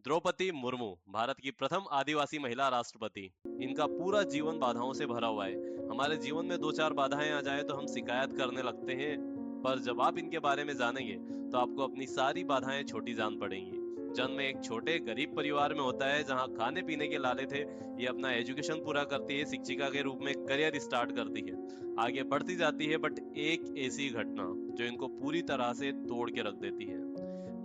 द्रौपदी मुर्मू भारत की प्रथम आदिवासी महिला राष्ट्रपति। इनका पूरा जीवन बाधाओं से भरा हुआ है। हमारे जीवन में दो चार बाधाएं आ जाए तो हम शिकायत करने लगते हैं, पर जब आप इनके बारे में जानेंगे तो आपको अपनी सारी बाधाएं छोटी जान पड़ेंगी। जन्म एक छोटे गरीब परिवार में होता है जहां खाने पीने के लाले थे। ये अपना एजुकेशन पूरा करती है, शिक्षिका के रूप में करियर स्टार्ट करती है, आगे बढ़ती जाती है। बट एक ऐसी घटना जो इनको पूरी तरह से तोड़ के रख देती है।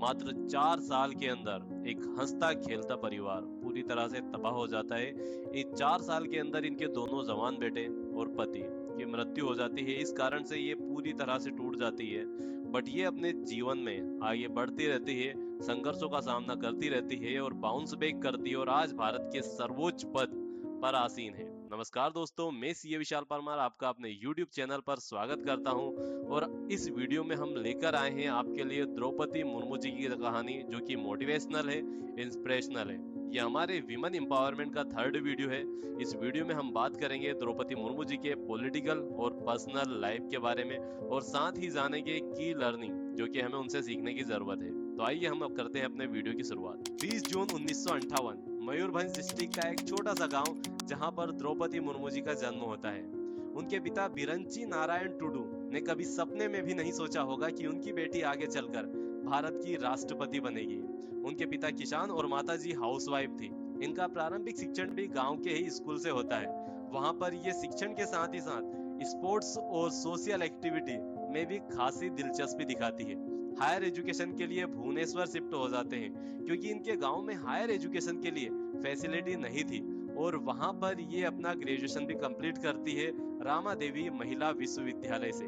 मात्र 4 साल के अंदर एक हंसता खेलता परिवार पूरी तरह से तबाह हो जाता है। इन 4 साल के अंदर इनके दोनों जवान बेटे और पति की मृत्यु हो जाती है। इस कारण से ये पूरी तरह से टूट जाती है। बट ये अपने जीवन में आगे बढ़ती रहती है, संघर्षों का सामना करती रहती है और बाउंस बैक करती है और आज भारत के सर्वोच्च पद पर आसीन है। नमस्कार दोस्तों, मैं सीए विशाल परमार आपका अपने YouTube चैनल पर स्वागत करता हूं। और इस वीडियो में हम लेकर आए हैं आपके लिए द्रौपदी मुर्मू जी की कहानी, जो कि मोटिवेशनल है, इंस्पिरेशनल है। ये हमारे विमेन एम्पावरमेंट का थर्ड वीडियो है। इस वीडियो में हम बात करेंगे द्रौपदी मुर्मू जी के पॉलिटिकल और पर्सनल लाइफ के बारे में और साथ ही जानेंगे की लर्निंग जो कि हमें उनसे सीखने की जरूरत है। तो आइए हम अब करते हैं अपने वीडियो की शुरुआत। 20 जून 1958 मयूरभंज डिस्ट्रिक्ट का एक छोटा सा गांव जहां पर द्रौपदी मुर्मू जी का जन्म होता है। उनके पिता बिरंची नारायण टुडू ने कभी सपने में भी नहीं सोचा होगा कि उनकी बेटी आगे चलकर भारत की राष्ट्रपति बनेगी। उनके पिता किसान और माताजी हाउसवाइफ थी। इनका प्रारंभिक शिक्षण भी गांव के ही स्कूल से होता है। वहां पर ये शिक्षण के साथ ही साथ स्पोर्ट्स और सोशल एक्टिविटी में भी खासी दिलचस्पी दिखाती है। हायर एजुकेशन के लिए भुवनेश्वर शिफ्ट हो जाते हैं क्योंकि इनके गांव में हायर एजुकेशन के लिए फैसिलिटी नहीं थी और वहां पर ये अपना ग्रेजुएशन भी कंप्लीट करती है रामा देवी महिला विश्वविद्यालय से।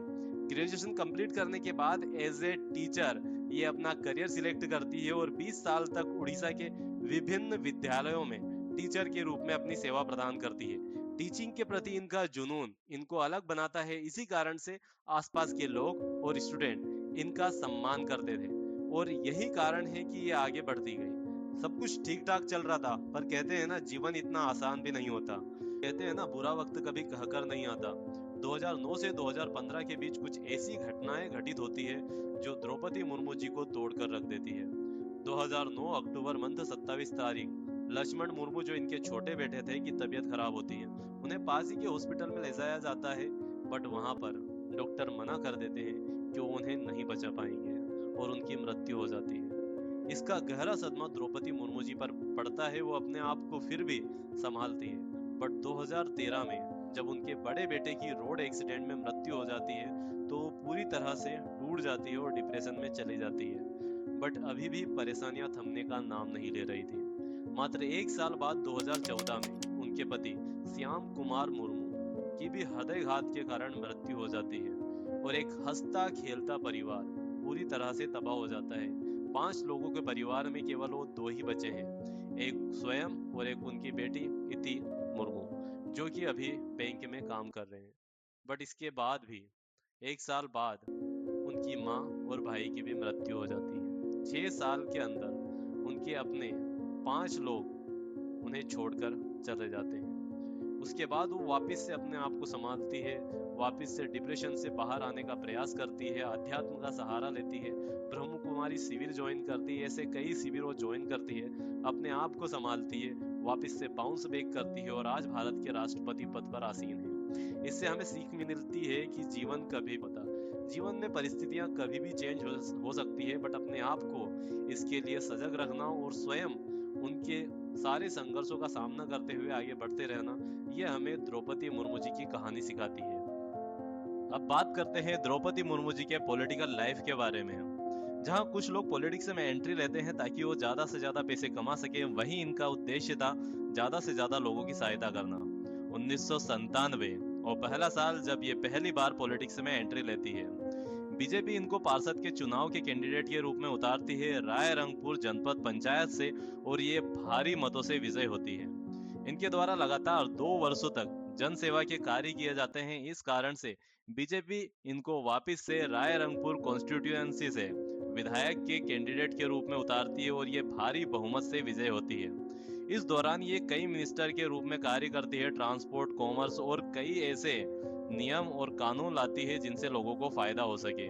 ग्रेजुएशन कंप्लीट करने के बाद एज ए टीचर ये अपना करियर सिलेक्ट करती है और 20 साल तक उड़ीसा के विभिन्न विद्यालयों में टीचर के रूप में अपनी सेवा प्रदान करती है। टीचिंग के प्रति इनका जुनून इनको अलग बनाता है। इसी कारण से आसपास के लोग और स्टूडेंट इनका सम्मान करते थे और यही कारण है कि ये आगे बढ़ती गई। सब कुछ ठीक ठाक चल रहा था, पर कहते हैं ना, जीवन इतना आसान भी नहीं होता। कहते हैं ना, बुरा वक्त कभी कहकर नहीं आता। 2009 से 2015 के बीच कुछ ऐसी घटनाएं घटित होती है जो द्रौपदी मुर्मू जी को तोड़कर रख देती है। 2009 अक्टूबर मंथ 27 तारीख लक्ष्मण मुर्मू, जो इनके छोटे बेटे थे, की तबीयत खराब होती है। उन्हें पास ही के हॉस्पिटल में ले जाया जाता है, बट वहां पर डॉक्टर मना कर देते हैं कि वो उन्हें नहीं बचा पाएंगे और उनकी मृत्यु हो जाती है। इसका गहरा सदमा द्रौपदी मुर्मू जी पर पड़ता है। वो अपने आप को फिर भी संभालती है, बट 2013 में जब उनके बड़े बेटे की रोड एक्सीडेंट में मृत्यु हो जाती है तो वो पूरी तरह से टूट जाती है और डिप्रेशन में चली जाती है। बट अभी भी परेशानियां थमने का नाम नहीं ले रही थी। मात्र एक साल बाद 2014 में उनके पति श्याम कुमार मुर्मू की भी हृदयघात के कारण मृत्यु हो जाती है और एक हंसता खेलता परिवार पूरी तरह से तबाह हो जाता है। 5 लोगों के परिवार में केवल वो 2 ही बचे हैं, एक स्वयं और एक उनकी बेटी इति मुर्मू, जो कि अभी बैंक में काम कर रहे हैं। बट इसके बाद भी 1 साल बाद उनकी माँ और भाई की भी मृत्यु हो जाती है। 6 साल के अंदर उनके अपने 5 लोग उन्हें छोड़कर चले जाते हैं। उसके बाद वो वापस से अपने आप को संभालती है, वापस से डिप्रेशन से बाहर आने का प्रयास करती है, अध्यात्म का सहारा लेती है, ब्रह्म कुमारी शिविर ज्वाइन करती है, ऐसे कई शिविर वो ज्वाइन करती है, अपने आप को संभालती है, वापस से बाउंस बैक करती है और आज भारत के राष्ट्रपति पद पर आसीन है। इससे हमें सीख मिलती है कि जीवन कभी होता, जीवन में परिस्थितियां कभी भी चेंज हो सकती है, बट अपने आप को इसके लिए सजग रखना और स्वयं उनके सारे संघर्षों का सामना करते हुए आगे बढ़ते रहना, यह हमें द्रौपदी मुर्मू जी की कहानी सिखाती है। अब बात करते हैं द्रौपदी मुर्मू जी के पॉलिटिकल लाइफ के बारे में। जहां कुछ लोग पॉलिटिक्स में एंट्री लेते हैं ताकि वो ज्यादा से ज्यादा पैसे कमा सके, वहीं इनका उद्देश्य था ज्यादा से ज्यादा लोगों की सहायता करना। 1997 और पहला साल जब ये पहली बार पॉलिटिक्स में एंट्री लेती है, बीजेपी इनको पार्षद के चुनाव के कैंडिडेट के रूप में उतारती है रायरंगपुर जनपद पंचायत से और ये भारी मतों से विजय होती है। इनके द्वारा लगातार 2 वर्षों तक जन सेवा के कार्य किए जाते हैं। इस कारण से बीजेपी इनको वापस से रायरंगपुर कॉन्स्टिट्यूएंसी से विधायक के कैंडिडेट के रूप में उतारती है और ये भारी बहुमत से विजय होती है। इस दौरान ये कई मिनिस्टर के रूप में कार्य करती है, ट्रांसपोर्ट, कॉमर्स और कई ऐसे नियम और कानून लाती है जिनसे लोगों को फायदा हो सके।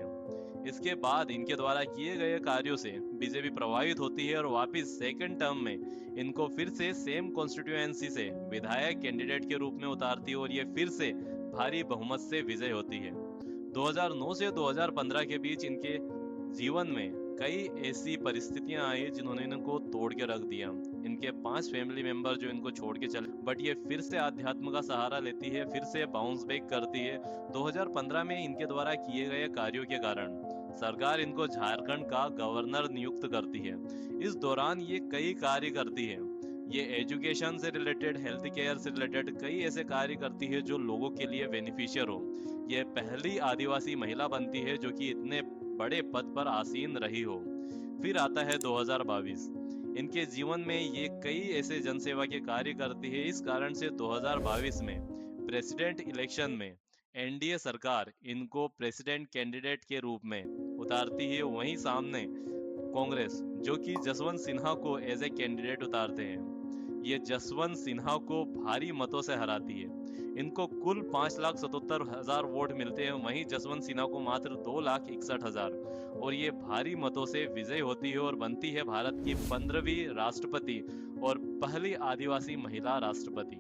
इसके बाद इनके द्वारा किए गए कार्यों से बीजेपी प्रभावित होती है और वापस सेकंड टर्म में इनको फिर से सेम कॉन्स्टिट्यूएंसी से विधायक कैंडिडेट के रूप में उतारती है और ये फिर से भारी बहुमत से विजय होती है। 2009 से 2015 के बीच इनके जीवन में कई ऐसी परिस्थितियां आई जिन्होंने इनको तोड़ के रख दिया। इनके 5 फैमिली मेंबर जो इनको छोड़ के चले, बट ये फिर से आध्यात्म का सहारा लेती है, फिर से बाउंस बैक करती है। 2015 में इनके द्वारा किए गए कार्यों के कारण सरकार इनको झारखंड का गवर्नर नियुक्त करती है। इस दौरान ये कई कार्य करती है। ये एजुकेशन से रिलेटेड, हेल्थ केयर से रिलेटेड कई ऐसे कार्य करती है जो लोगों के लिए बेनिफिशियर हो। ये पहली आदिवासी महिला बनती है जो कि इतने बड़े पद पर आसीन रही हो। फिर आता है 2022। इनके जीवन में ये कई ऐसे जनसेवा के कार्य करती है। इस कारण से 2022 में प्रेसिडेंट इलेक्शन में एनडीए सरकार इनको प्रेसिडेंट कैंडिडेट के रूप में उतारती है। वहीं सामने कांग्रेस जो कि जसवंत सिन्हा को एज ए कैंडिडेट उतारते हैं, ये जसवंत सिन्हा को भारी मतों से हराती है। इनको कुल 5,77,000 वोट मिलते हैं, वहीं जसवंत सिन्हा को मात्र 2,61,000, और ये भारी मतों से विजय होती है और बनती है भारत की 15वीं राष्ट्रपति और पहली आदिवासी महिला राष्ट्रपति।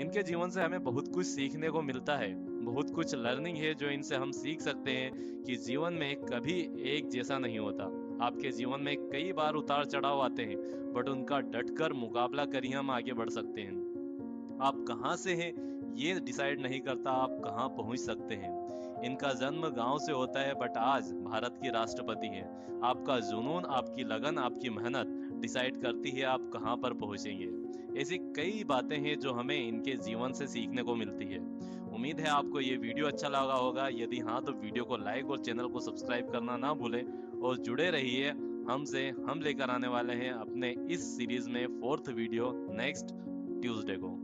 इनके जीवन से हमें बहुत कुछ सीखने को मिलता है, बहुत कुछ लर्निंग है जो इनसे हम सीख सकते हैं कि जीवन में कभी एक जैसा नहीं होता। आपके जीवन में कई बार उतार चढ़ाव आते हैं, बट उनका डटकर मुकाबला कर ही हम आगे बढ़ सकते हैं। आप कहाँ से हैं ये डिसाइड नहीं करता आप कहाँ पहुंच सकते हैं। इनका जन्म गांव से होता है, बट आज भारत की राष्ट्रपति हैं। आपका जुनून, आपकी लगन, आपकी मेहनत डिसाइड करती है आप कहाँ पर पहुंचेंगे। ऐसी कई बातें हैं जो हमें इनके जीवन से सीखने को मिलती है। उम्मीद है आपको ये वीडियो अच्छा लगा होगा। यदि हाँ तो वीडियो को लाइक और चैनल को सब्सक्राइब करना ना भूलें और जुड़े रहिए हमसे। हम लेकर आने वाले हैं अपने इस सीरीज में 4th वीडियो नेक्स्ट ट्यूसडे को।